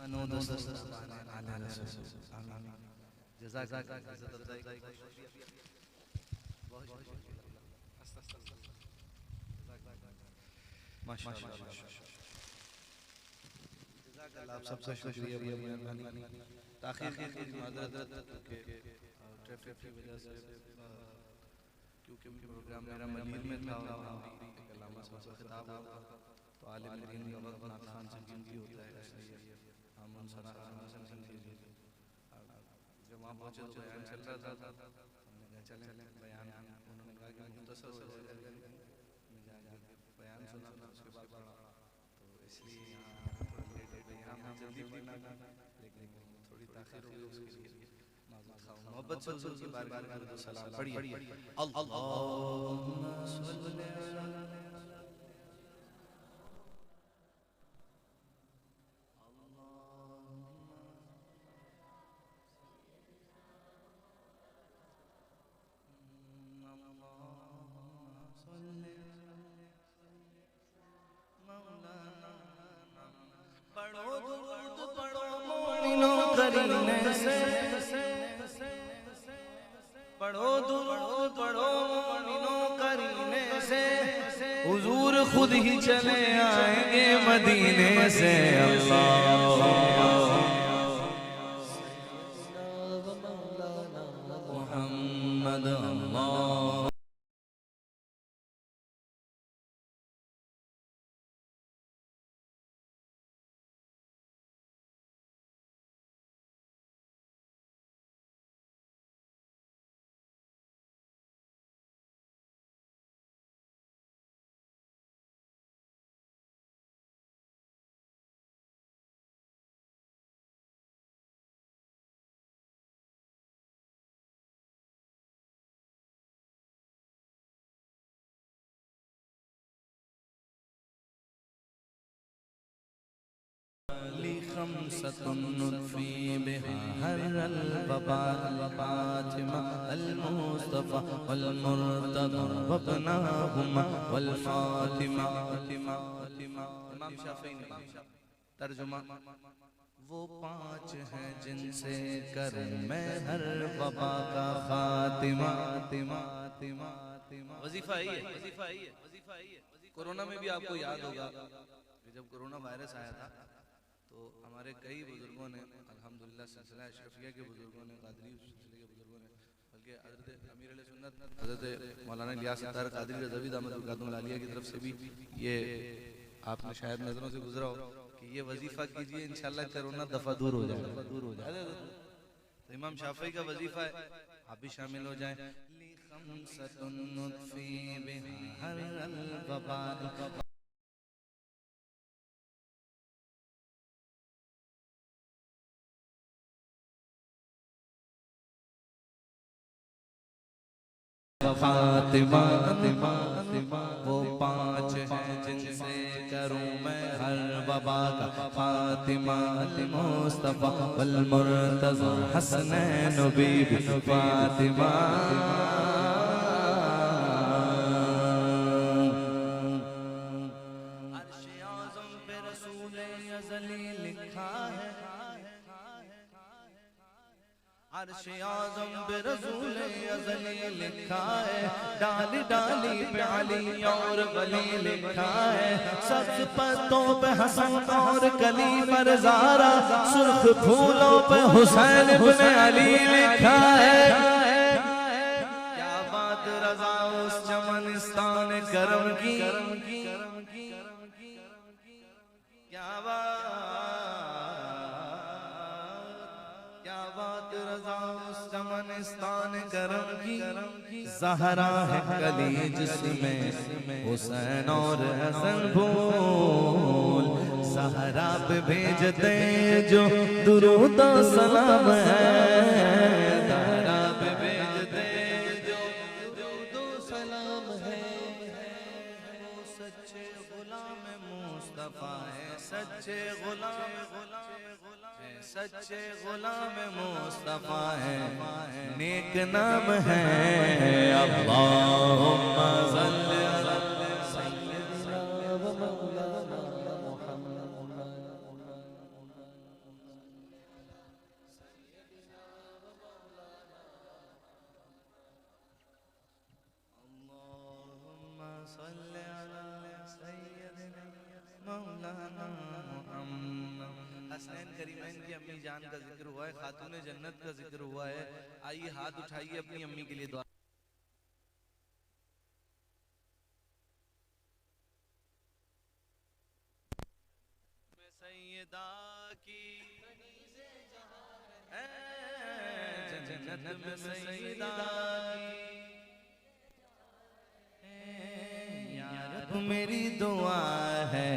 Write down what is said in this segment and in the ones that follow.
आप सबसे शुक्रिया, ताखीर की माजरत के ट्रैफिक की वजह से, क्योंकि प्रोग्राम मेरा मदीन में था और अल्लामा साहब से खिताब हुआ तो आलिम दीन का वक्त नाथान से कीमती होता है, इसलिए हम उन जब वहाँ पहुँचे तो बयान चल रहा था, हमने कहा चलें बयान, उन्होंने कहा कि मुख्तसर हो जाएगा, बयान सुना था उसके बाद पढ़ा, तो इसलिए यहाँ मैं जल्दी पढ़ना था लेकिन थोड़ी ताखीर हो गई, उसके लिए मोहब्बत से हुजूर की बारगाह में सलाम पढ़िए। अल्लाहुम्मा सल्ली अला पढ़ो दुरूद पढ़ो मोमिनों करीने से, हुजूर खुद ही चले आएंगे मदीने से। अल्लाह मोहम्मद अल्लाह खमसतुन्नुत्फी बिहा हर्रल वबाल फातिमा अल मुस्तफा वल मुर्तदा वबनाहुमा वल फातिमा। इमाम शाफी ने तर्जुमा, वो पांच हैं जिनसे करूं मैं हर वबा का खातिमा। वजीफा ही है, वजीफा ही है। कोरोना में भी आपको याद होगा कि जब कोरोना वायरस आया था तो हमारे कई बुजुर्गों ने, अल्हम्दुलिल्लाह सिलसिला अशरफिया के बुजुर्गों ने, कादरी सिलसिले के बुजुर्गों ने, बल्कि हज़रत अमीर अहले सुन्नत हज़रत मौलाना इलियास अत्तार कादरी रज़वी दामद बरकातुहुल आलिया की तरफ से भी ये आपने शायद नजरों से गुजरा हो कि ये वजीफा कीजिए, इंशाल्लाह कोरोना दफा दूर हो जाएगा। तो इमाम शाफी का वजीफा है, आप भी शामिल हो जाएं। फातिमा वो पांच हैं जिनसे करूं मैं हर वबा का फातिमा मुस्तफा वल मुर्तज़ा हसनैन बीबी फातिमा। अर्श आज़म पे रसूल अज़ली लिखा है, अर्श आज़म पे रसूल अज़ली लिखा है, डाली डाली पे अली और वली लिखा है, सब्ज़ पत्तों पे हसन और कली पर ज़ारा, सुर्ख फूलों पे हुसैन इब्न अली लिखा है। क्या बात रज़ा उस चमनिस्तान करम की, क्या बात रज़ा उस चमनिस्तान करम की, ज़हरा है कली जिसमें हुसैन और हसन फूल, ज़हरा पे भेजते जो दुरूद और सलाम है, ज़हरा पे भेजते जो दुरूद और सलाम है, वो सच्चे गुलाम मुस्तफा है, सच्चे गुलाम सच्चे गुलाम मुस्तफा है, नेक नाम है अल्लाहुम्मा सल्ली अला सय्यिदना व मौलाना मुहम्मद। हसनैन करीमैन की अम्मी जान का जिक्र हुआ है, खातून जन्नत का जिक्र हुआ है। आइए हाथ उठाइए अपनी अम्मी के लिए दुआ। सैयदा की जन्नत में सैयदा की या रब मेरी दुआ है।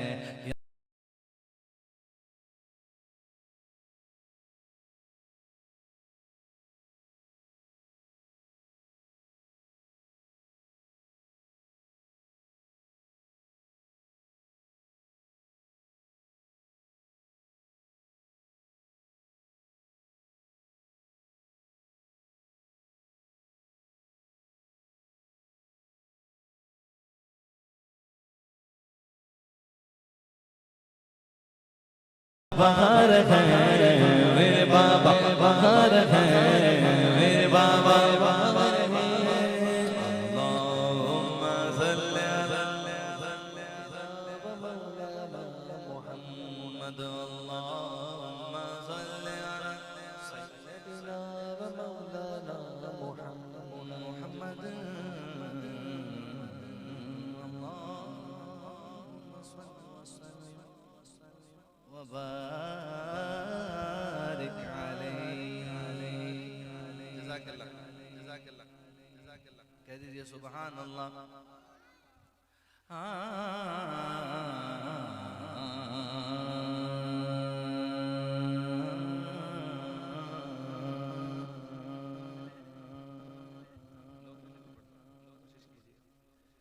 बाहर है मेरे बाबा, बाहर है मेरे बाबा, बाहर है। अल्लाहुम्मा सल्ली अला मुहम्मद, अल्लाहुम्मा सल्ली अला सय्यिदना व मौलाना मुहम्मद। वबारिक अलैहि। जज़ाकल्लाह, जज़ाकल्लाह, जज़ाकल्लाह। कह दीजिए सुभान अल्लाह।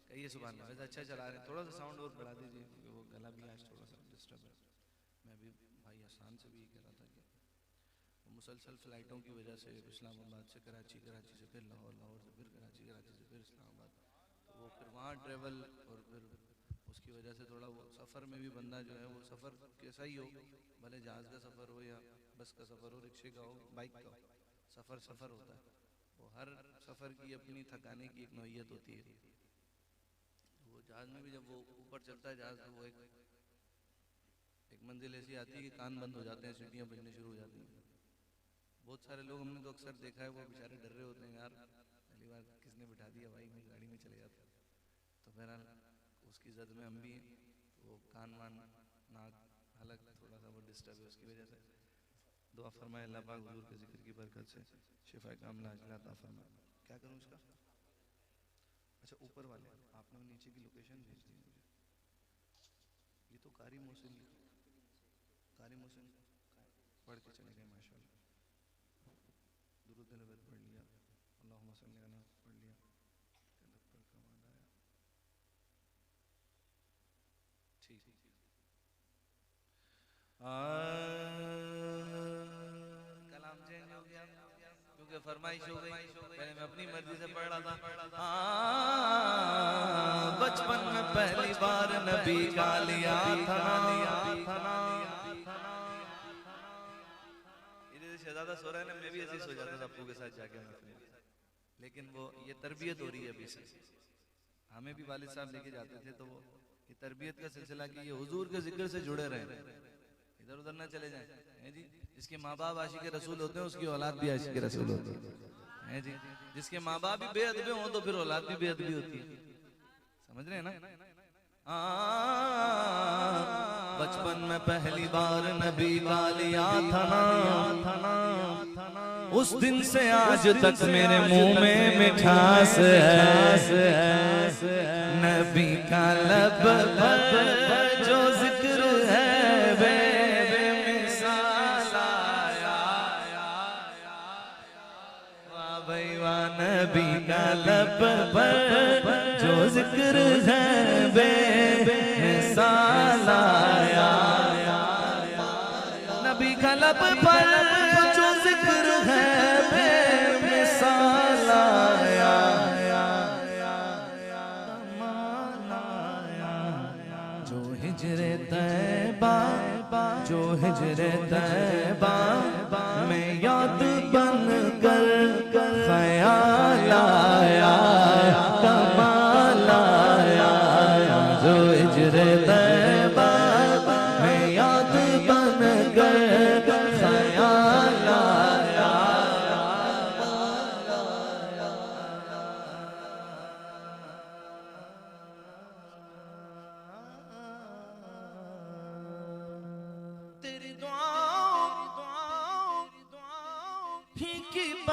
कहिए सुभान अल्लाह। वैसे अच्छा चला रहे हैं, थोड़ा सा साउंड और बढ़ा दीजिए क्योंकि वो गला भी आज थोड़ा सा डिस्टर्ब है। मैं भी भाई आसान से भी कह रहा था कि मुसलसल फ़्लाइटों की वजह से इस्लामाबाद से कराची, कराची से फिर लाहौर, लाहौर से फिर कराची, कराची से फिर इस्लामाबाद, तो वो फिर वहाँ ट्रेवल और फिर उसकी वजह से थोड़ा वो सफ़र में भी बंदा जो है वो सफ़र कैसा ही हो, भले जहाज़ का सफ़र हो या बस का सफ़र हो, रिक्शे का हो, बाइक का हो, सफ़र सफ़र होता है। वो हर सफ़र की अपनी थकाने की एक नौइयत होती है। वो जहाज़ में भी जब वो ऊपर चलता है जहाज़, तो वो एक मंजिल ऐसी आती है कि कान बंद हो जाते हैं, सीटियाँ बजने शुरू हो जाती हैं। बहुत सारे लोग हमने तो अक्सर देखा है वो बेचारे डर रहे होते हैं, यार पहली बार किसने बिठा दिया भाई, मैं गाड़ी में चले जाता। तो बहरहाल उसकी जद में हम भी हैं, तो वो कान वान नाक हलक थोड़ा सा वो डिस्टर्ब है, उसकी वजह से दुआ फरमाए अल्लाह पाक हुजूर के जिक्र की बरकत से शिफा कामिला अता फरमाए। क्या करूँ इसका? अच्छा ऊपर वाले आपने वो नीचे की लोकेशन भेज दी मुझे। ये तो कारी मोहसिन, कारी मोहसिन पढ़ के चले गए माशाल्लाह। दुरूद नबी पढ़ लिया, अल्लाहुम्मा सल्ली अला पढ़ लिया, कदब पर कमाल आया। ठीक कलाम चेंज हो गया क्योंकि फरमाइश हो गई। पहले मैं अपनी मर्जी से पढ़ रहा था। बचपन में पहली बार नबी का लिया था। शहजादा सो रहा है ना, मैं भी ऐसे ही सो जाता था अप्पू के साथ जाके, लेकिन वो ये तरबियत हो रही है अभी से। हमें भी वालिद साहब लेके जाते थे, तो वो ये तरबियत का सिलसिला कि ये हुजूर के जिक्र से जुड़े रहे, इधर उधर ना चले जाएं, है जी। जिसके माँ बाप आशिक रसूल होते हैं उसकी औलाद भी आशिक रसूल होती है जी। जिसके माँ बाप भी बेअदबी हो तो फिर औलाद भी बेअदबी होती है, समझ रहे हैं ना। बचपन में पहली बार नबी का लिया था ना, उस दिन से आज तक मेरे मुंह में मिठास है। नबी का लब पर जो जिक्र है बेमिसाल आया। वाह भाई वाह, नबी का लब पर जो जिक्र है बेमिसाल आया। नबी का लब पर जो जिक्र है बेमिसाल आया। जो हिजरे तैबा, जो हिजरे तैबा में याद बन कर ख्याल आया, कमाल आया। जो हिजरे तैबा में याद बन कर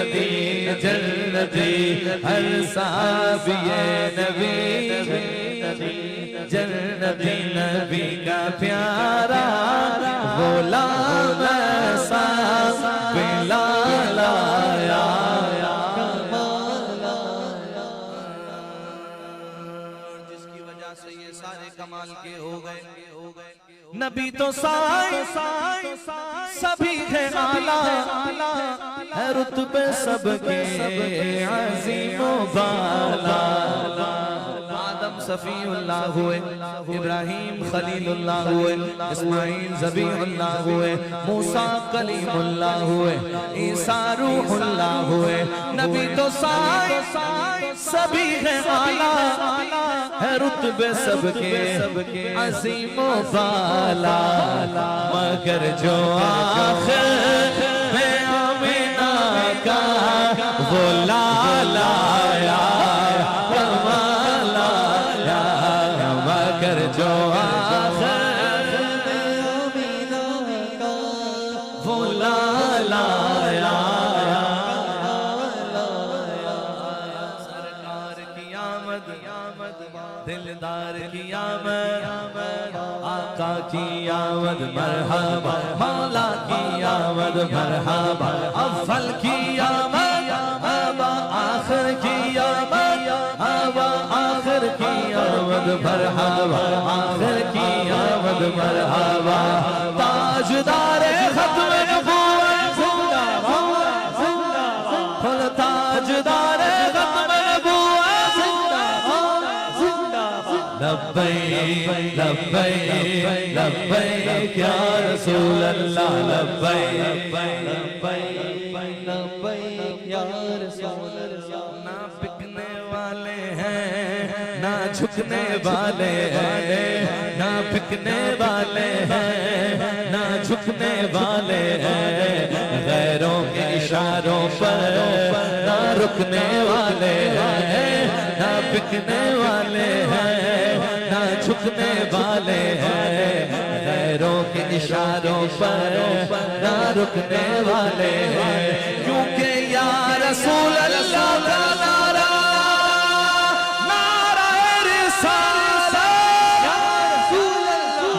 नबी जन्नती, हर साबिए नबी जन्नती, नबी का प्यारा गुलाम ऐसा बिलाल आया, जिसकी वजह से ये सारे कमाल के हो गए। नबी तो साए सभी है आला, है रुतबे सबके अज़ीमो बाला। आदम सफ़ीउल्लाह हुए, इब्राहीम खलीलुल्लाह हुए, इस्माईल ज़बीहुल्लाह हुए, मूसा कलीमुल्लाह हुए, ईसा रूहुल्लाह हुए। नबी तो साए सभी है आला, है रुतबे सबके अज़ीमो बाला। मगर जो आखिर में आमिना का वो लाला आया, कमाल आया। मगर जो आखिर में आमिना का वो लाला आया, सरकार की आमद दिलदार की आमद, आका की आमद मरहबा, मौला की आमद मरहबा, अव्वल की आमद अब आखिर की आमद, अब आखिर की आमद मरहबा, आखिर की आमद मरहबा। ताजदारे खत्म नबूवत जिंदाबाद, फुल ताजदारे खत्म नबूवत जिंदाबाद। लब्बैक लब्बैक लब्बैक या रसूल अल्लाह, लब्बैक लब्बैक या रसूल अल्लाह। ना बिकने वाले हैं ना झुकने वाले हैं, ना बिकने वाले हैं ना झुकने वाले हैं, गैरों के इशारों पर ना रुकने वाले हैं, ना बिकने वाले हैं ना झुकने वाले हैं, गैरों के इशारों पर ना रुकने वाले हैं। क्योंकि या रसूल अल्लाह का नारा, नारा रिसालत,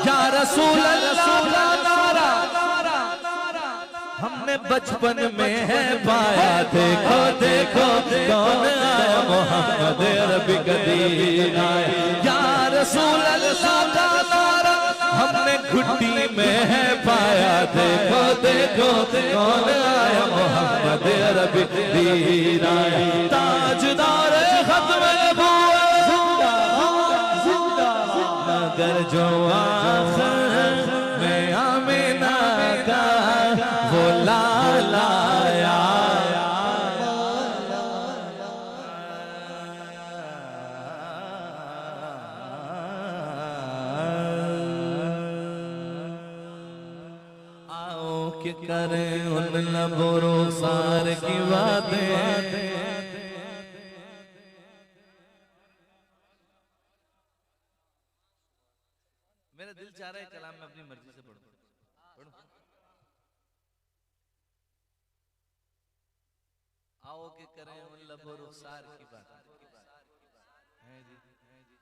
या रसूल अल्लाह का नारा हमने बचपन में है पाया। देखो देखो कौन आया, मोहम्मद अरबी का दीन आया। या रसूल अल्लाह का नारा हमने घुट्टी में है पाया। देखो देखो कौन आया, मोहम्मद अरबी का दीन आया। ताजदार खत्म नबूवत मगर जो आखिर में आमिना का वो लाला आया, आओ कि करें उन लबों रुखसार की बातें। मेरा दिल चाह रहा है कलाम में अपनी मर्जी से पढ़ूं। आओ कि करें उन लबो रुखसार की बात है जी,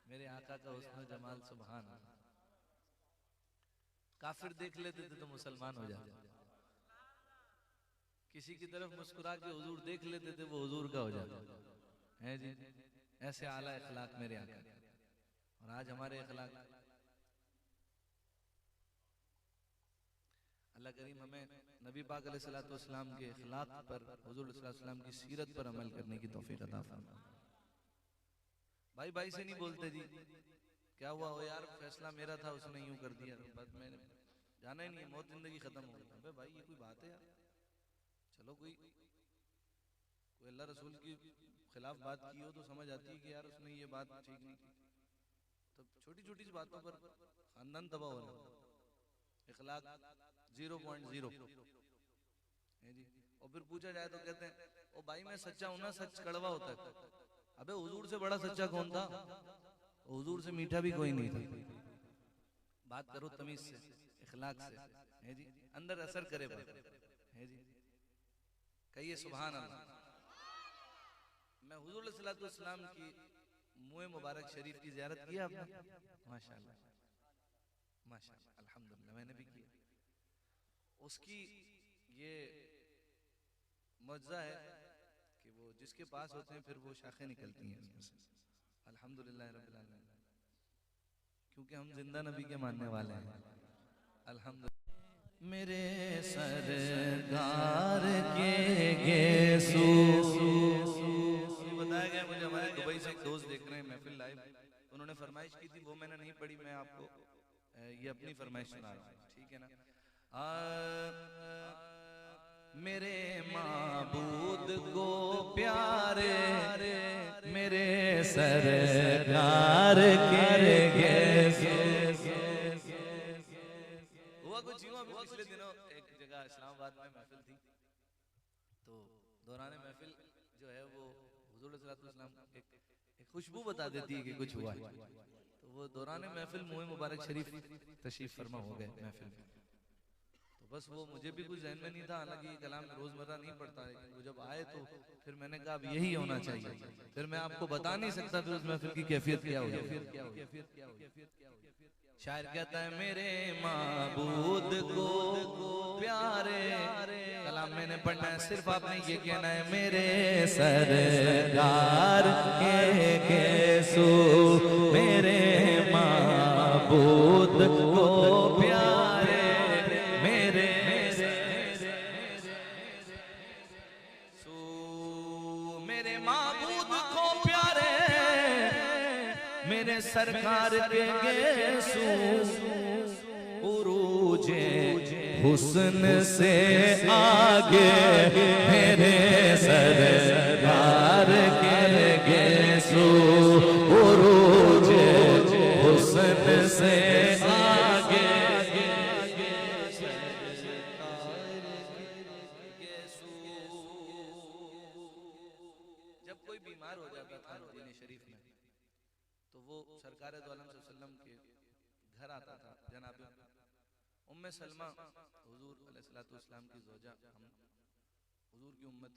मेरे आका का हुस्न जमाल सुभान अल्लाह। काफिर देख लेते थे तो मुसलमान हो जाते, किसी की तरफ मुस्कुरा के हुजूर देख लेते थे वो हुजूर का हो जाता है जी। ऐसे आला इखलाक मेरे आका। और आज हमारे इखलाक, अल्लाह करीम हमें नबी पाक अलैहिस्सलातु वस्सलाम के इखलाक पर, हुजूर सल्लल्लाहु अलैहि वसल्लम की सीरत पर अमल करने की तौफीक अता फरमाए। भाई भाई से नहीं बोलते जी क्या हुआ हो यार, फैसला मेरा था उसने यूं कर दिया, बस मैंने जाना ही नहीं है, मौत जिंदगी खत्म हो गई। अबे भाई ये कोई बात है यार, चलो कोई अल्लाह रसूल की खिलाफ बात की हो तो समझ आती है कि यार उसने ये बात ठीक नहीं की। तो छोटी छोटी सी बातों पर खानदान तबाह हो रहा है। इखलाक 0.0 है जी। और फिर पूछा जाए तो कहते हैं ओ भाई मैं सच्चा हूं ना, सच कड़वा होता है। अबे हुजूर से बड़ा सच्चा कौन था? हुजूर से मीठा भी कोई नहीं था। बात करो तमीज से, इखलाक से है जी, अंदर असर करे बात है जी। कहिए सुभान अल्लाह। मैं हुजूर सल्लल्लाहु अलैहि वसल्लम की मुँह मुबारक शरीफ की ज़ियारत की आपने? माशाअल्लाह माशाअल्लाह, अल्हम्दुलिल्लाह, मैंने भी किया। उसकी ये मौजज़ा है कि वो जिसके पास होते हैं फिर वो शाखें निकलती हैं उसमें से। अल्हम्दुलिल्लाह रब्बिल आलमीन, क्योंकि हम जिंदा नबी के मानने वाले हैं। अल्हम्दुलिल्लाह। मेरे सरदार के गेसू, बताया गया मुझे, हमारे दुबई से एक दोस्त देख रहे हैं महफिल लाइव, उन्होंने फरमाइश की थी, वो मैंने नहीं पढ़ी, मैं आपको ये अपनी फरमाइश सुना रहा हूँ, ठीक है ना। मेरे माबूद को प्यारे मेरे सरकार के गेसू। हुआ कुछ यूं, अभी पिछले दिनों एक जगह इस्लामाबाद में महफिल थी, तो दौरान महफिल जो है वो हुजूर सल्लल्लाहु अलैहि वसल्लम एक खुशबू बता देती है कि कुछ हुआ है। तो वो दौरान महफिल मुँह मुबारक शरीफ तशरीफ फरमा हो गए महफिल में। तो बस वो मुझे भी कुछ ज़हन में नहीं था, हालांकि ये कलाम रोजमर्रा नहीं पढ़ता, लेकिन वो जब आए तो फिर मैंने कहा अब यही होना चाहिए। फिर मैं आपको बता नहीं सकता फिर उस महफिल की कैफियत क्या हुई। शायर कहता है मेरे माबूद को प्यारे, कलाम मैंने पढ़ना है, सिर्फ आपने ये कहना है मेरे सरदार के गेसू, मेरे माबूद को प्यारे मेरे मेरे माबूद को प्यारे मेरे सरकार के गेसू, उरूजे हुस्न से आगे मेरे सरकार के गेसू, उरूजे हुस्न से आगे जब कोई बीमार हो जाता था मदीने शरीफ में तो वो सरकार दो आलम सल्लल्लाहु अलैहि वसल्लम के घर आता था। जनाब उम्मे सलमा हुजूर अलैहिस्सलातु वस्सलाम की ज़ौजा, हम हुजूर की उम्मत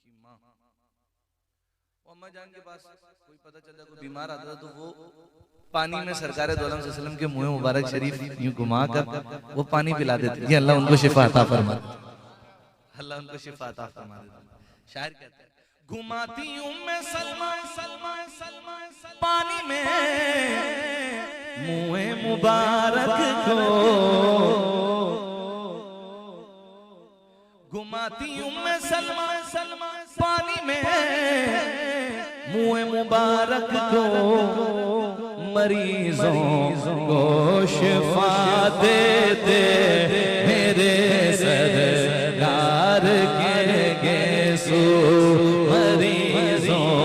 की माँ, वो अम्मा जान के पास कोई पता चलता कोई बीमार आता था तो वो पानी में सरकार दो आलम सल्लल्लाहु अलैहि वसल्लम के मुँह मुबारक शरीफ यूं घुमा कर वो पानी पिला देते थे। अल्लाह उनको शिफा अता फरमा, अल्लाह उनको शिफा अता फरमा देता। शायर कहता है घुमाती उम्मे सलमा सलमा सलमा पानी में मुँह मुबारक को, घुमाती उम्मे सलमा सलमा पानी में मुँह मुबारक को, मरीजों को शिफा दे दे मेरे सरदार के गेसू, मरीजों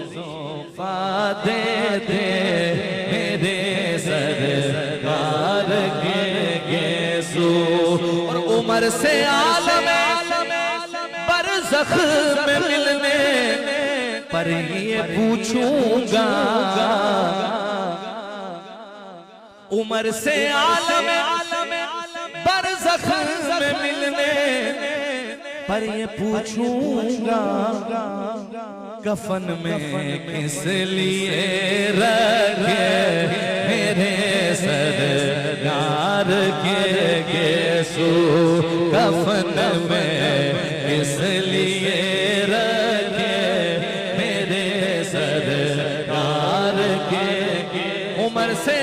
शिफा दे दे मेरे सरदार के गेसू। और उमर से आलम बरज़ख में मिलने पर ये पूछूंगा, उमर से आलम बरज़ख में मिलने पर ये पूछूंगा, कफन में किस लिए रखे मेरे सरदार के गेसू, कफन में किस लिए रखे मेरे सरदार के। उमर से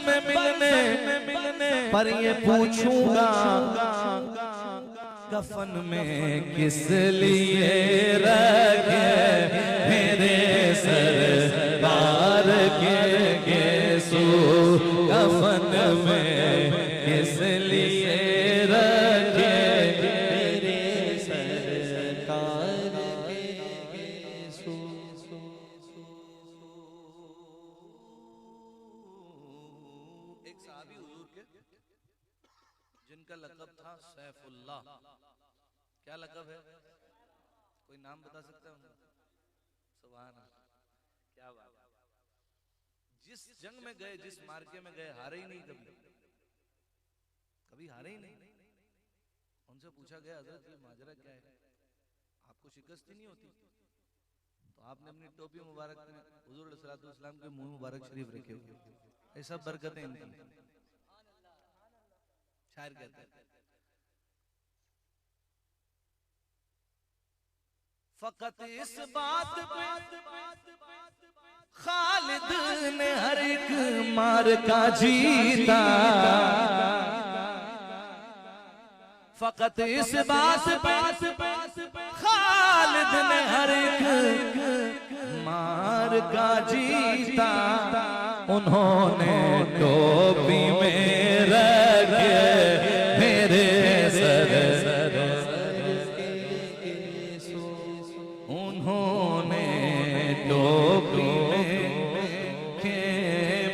में मिलने पर ये पूछूंगा, कफन में किस लिए रखे मेरे सरदार के गेसू, कफन में किस लिए रखे मेरे सरदार के गेसू। जिनका लक़ब था सैफुल्लाह, क्या लक़ब है, कोई नाम बता सकता है? सुभान अल्लाह, क्या बात है। जिस जंग में गए, जिस मार्के में गए, हारे ही नहीं कभी, कभी हारे ही नहीं। उनसे पूछा गया हजरत ये माजरा क्या है, आपको शिकस्त ही नहीं होती? तो आपने अपनी टोपी मुबारक में हुजूर सल्लल्लाहु अलैहि वसल्लम के मुंह मुबारक शरीफ रखे हुए, ये सब बरकतें इनकी। शायर कहते हैं फकत इस बात पे खालिद ने हर एक मार का जीता, फकत इस बात पे खालिद ने हर एक मार का जीता। उन्होंने टोपी में रखे मेरे सर, उन्होंने टोपी में रखे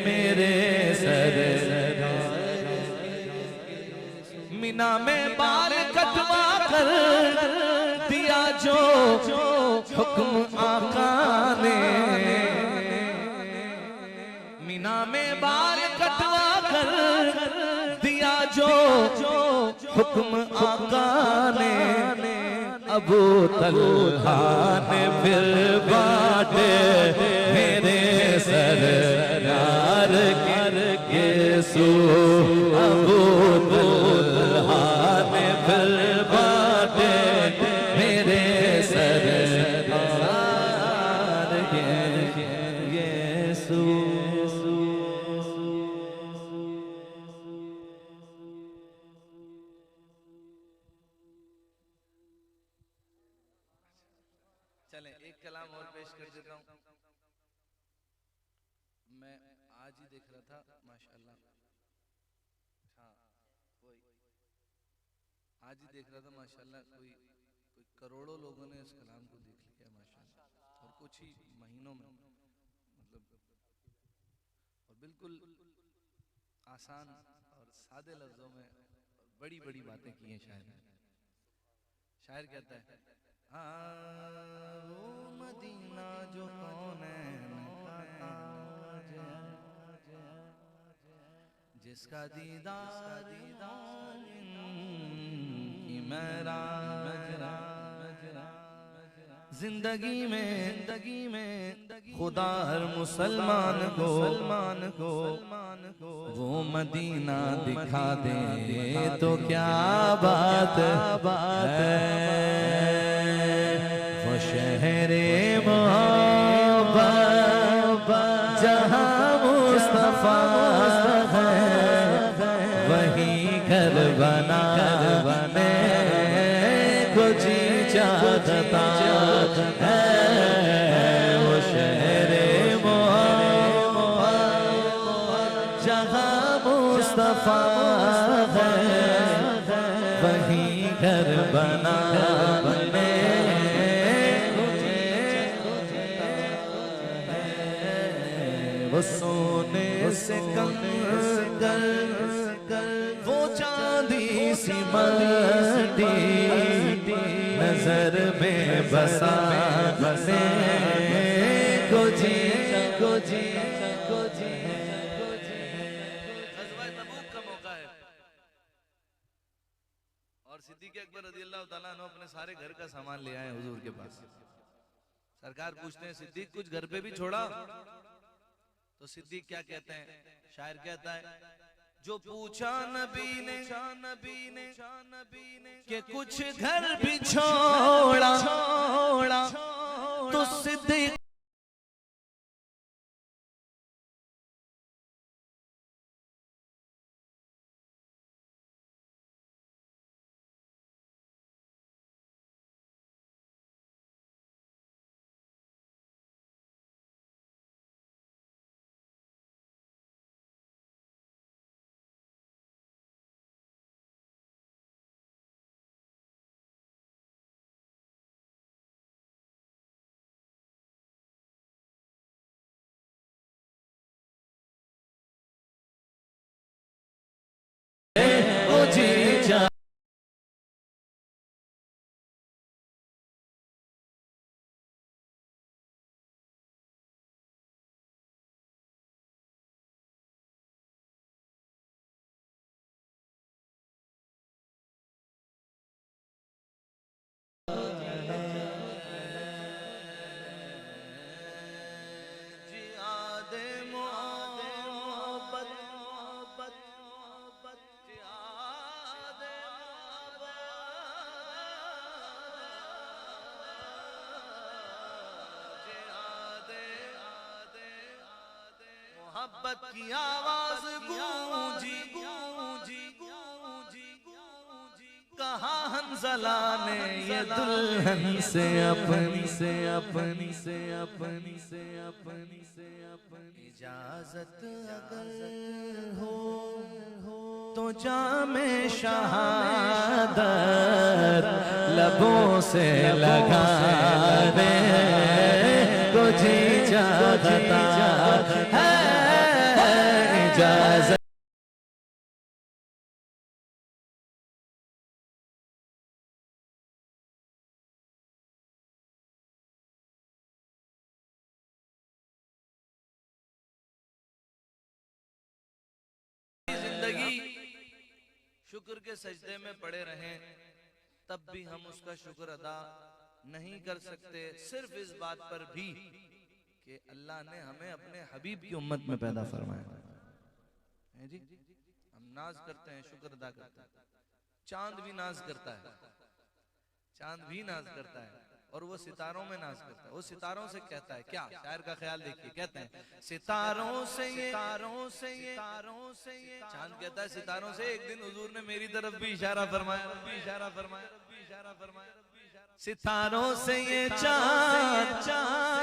मेरे सर, मीना में बाल कटवा कर दिया जो हुक्म आका ने, मीना में बाल कटवा कर दिया जो हुक्म आका ने। अबू तलहा ने फिर बांटे मेरे सरदार के सू, अबू तलहा ने फिर बांटे मेरे सरदार के सू। चलें एक कलाम और पेश कर देता हूं। मैं आज ही देख रहा था माशाल्लाह, हाँ वही आज ही देख रहा था माशाल्लाह, कोई करोड़ों लोगों ने इस कलाम को देख लिया माशाल्लाह, और कुछ ही महीनों में, मतलब और बिल्कुल आसान और सादे लफ्जों में बड़ी बड़ी बातें की हैं शायर ने। शायर कहता है वो मदीना जो कौनैन का ताज है, जिसका दीदार की मेराज, जिंदगी में खुदा हर मुसलमान को वो मदीना दिखा दे तो क्या बात है। वो शहरे मोहब्बत जहाँ मुस्तफा है, वही घर बनाने को जी चाहता है। वो शहरे मोहब्बत जहाँ मुस्तफा है, वही घर बनाने वो सोने से कंगन, वो चांदी सी मटी, नजर में बसा बसे को जी को जी को जी। ग़ज़वा तबूक का मौका है और सिद्दीक़ अकबर रज़ियल्लाहु ताला अन्हु अपने सारे घर का सामान ले आए हुजूर के पास। सरकार पूछते हैं सिद्दीक़ कुछ घर पे भी छोड़ा? तो सिद्दीक़ क्या कहते हैं? शायर कहता है जो पूछा नबी ने कि कुछ घर भी छोड़ा तो सिद्दीक़ मोहब्बत की आवाज गूंजी गूंजी गूंजी गूंजी, कहा हंसला ने ये दुल्हन से अपनी से अपनी से अपनी से अपनी से अपनी, इजाजत अगर हो तो जामे शहादत लबों से लगा दे, कुछ इजाजत है इजाजत। जिंदगी शुक्र के सजदे में पड़े रहें तब भी हम उसका शुक्र अदा नहीं कर सकते, सिर्फ इस बात पर भी कि अल्लाह ने हमें अपने हबीब की उम्मत में पैदा फरमाया है जी। हम नाज करते हैं, शुक्र अदा करते हैं। चांद भी नाज करता है, चांद भी नाज करता है और वो सितारों में नाज करता है। वो सितारों से कहता है क्या, शायर का ख्याल देखिए, कहते हैं सितारों से ये चांद कहता है सितारों से, एक दिन हुजूर ने मेरी तरफ भी इशारा फरमाया, रब्बी इशारा फरमाया, रब्बी इशारा फरमाया। सितारों से ये चांद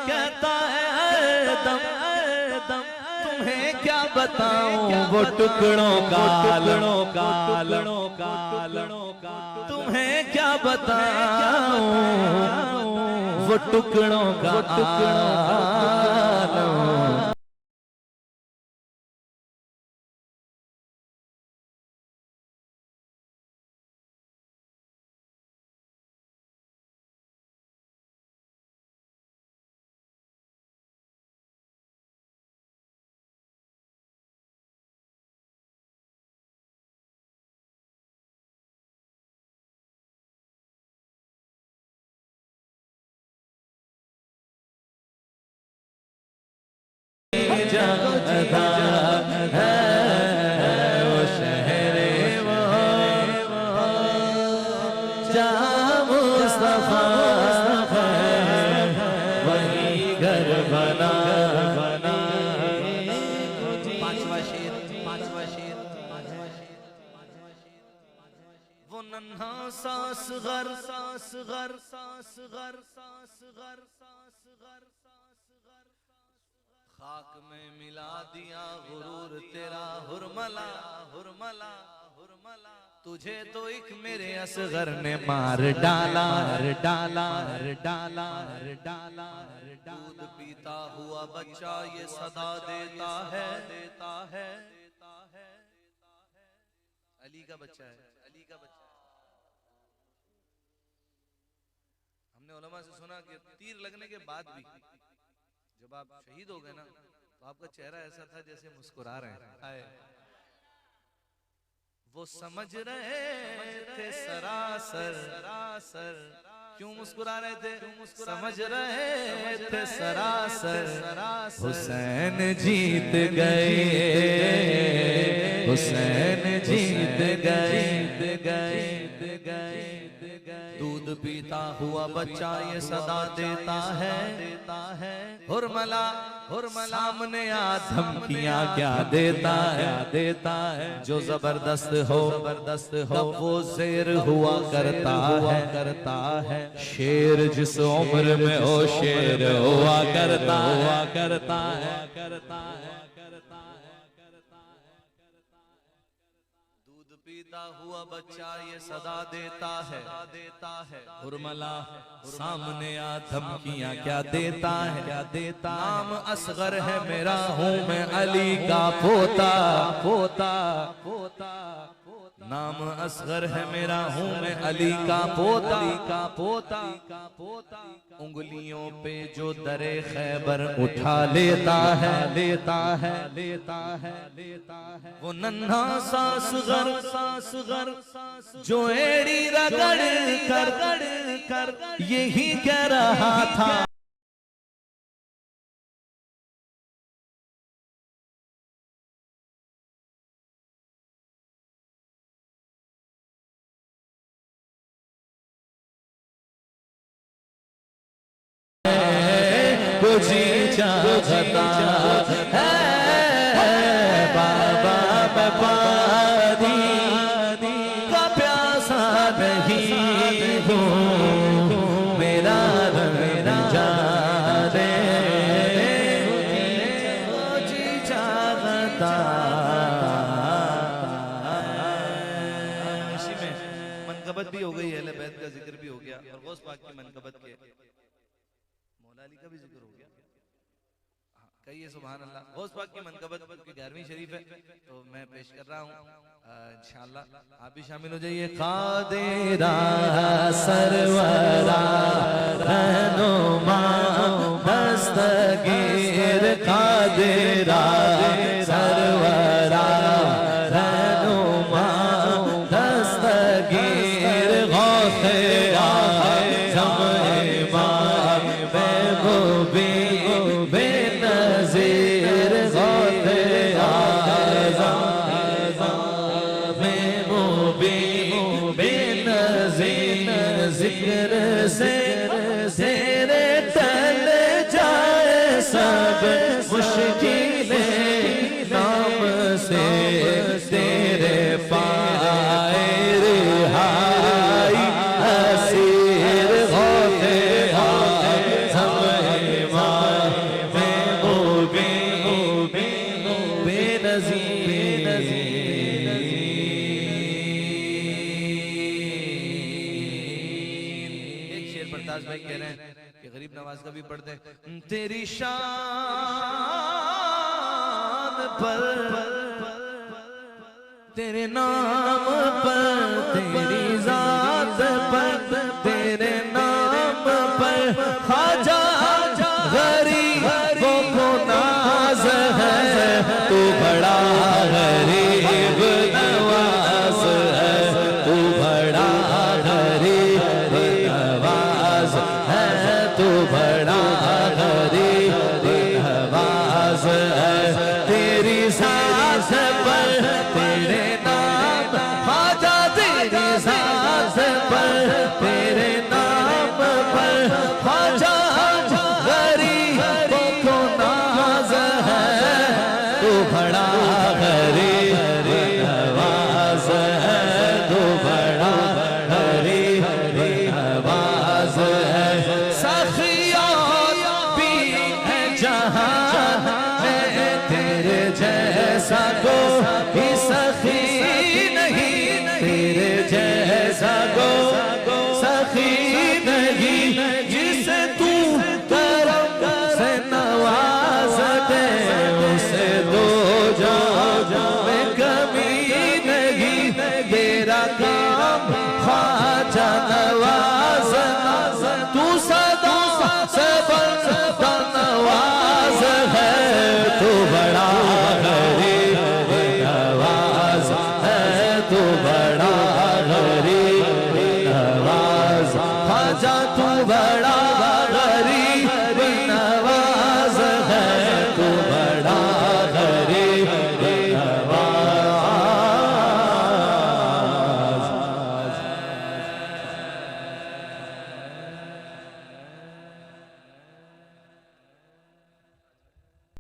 कहता है दम दम, तुम्हें क्या बताऊं वो टुकड़ों का तुम्हें क्या बताऊं वो टुकड़ों का आलम। है वो शहरे वो जहाँ मुस्तफा वही घर बना। पांचवा शेर वो नन्हा सास घर खाक में मिला दिया गुरूर तेरा हुरमला हुरमला हुरमला, तुझे तो एक मेरे असगर ने मार डाला डाला डाला डाला। दूध पीता हुआ बच्चा ये सदा देता है अली का बच्चा है, अली का बच्चा है। हमने उलमा से सुना कि तीर लगने के बाद भी जब आप शहीद हो गए ना तो आपका चेहरा ऐसा था जैसे मुस्कुरा रहे हैं। वो समझ रहे थे सरासर क्यों मुस्कुरा रहे थे, समझ रहे थे सरासर हुसैन जीत गए, हुसैन जीत गए। दूध पीता हुआ बच्चा ये सदा देता है हुरमला सामने आ धमकियां क्या देता है जो जबरदस्त हो कब वो शेर हुआ करता है। शेर जिस उम्र में हो शेर हुआ करता है। दूध पीता हुआ बच्चा ये सदा देता है हुरमला सामने आ धमकियां क्या देता है। नाम असगर है मेरा हूँ मैं अली का पोता नाम असगर है मेरा हूँ मैं अली का पोता। उंगलियों पे जो दरे खैबर उठा लेता है वो नन्हा सासगर जो एड़ी रगड़ कर यही कह रहा था जी चाहता है जाने जी चाहता। इसी में मनकबत भी हो गई, अहले बैत का जिक्र भी हो गया और गौस पाक की मनकबत के मौला अली का भी जिक्र हो गया। कहिए सुभान अल्लाह। गौस पाक की मनकबत की 11वीं शरीफ है तो मैं पेश कर रहा हूँ, इंशाअल्लाह आप भी शामिल हो जाइए। कादिरा सरवरा रहनुमा दस्तगीर, कादिरा सरवरा रहनुमा दस्तगीर, गौसे आज़म इमाम महबूबी बेनज़ीर, गौसे आज़म जिक्र से तेरे टल जाए सब मुश्किलें, नाम से तेरे पाए रिहाई असीर, होते आज़म इमाम महबूबी बेनज़ीर। भाई कह रहे हैं कि गरीब नवाज का भी पढ़ते हैं। तेरी शान पर, तेरे नाम पर, तेरी जात पर, तेरे नाम पर ख्वाजा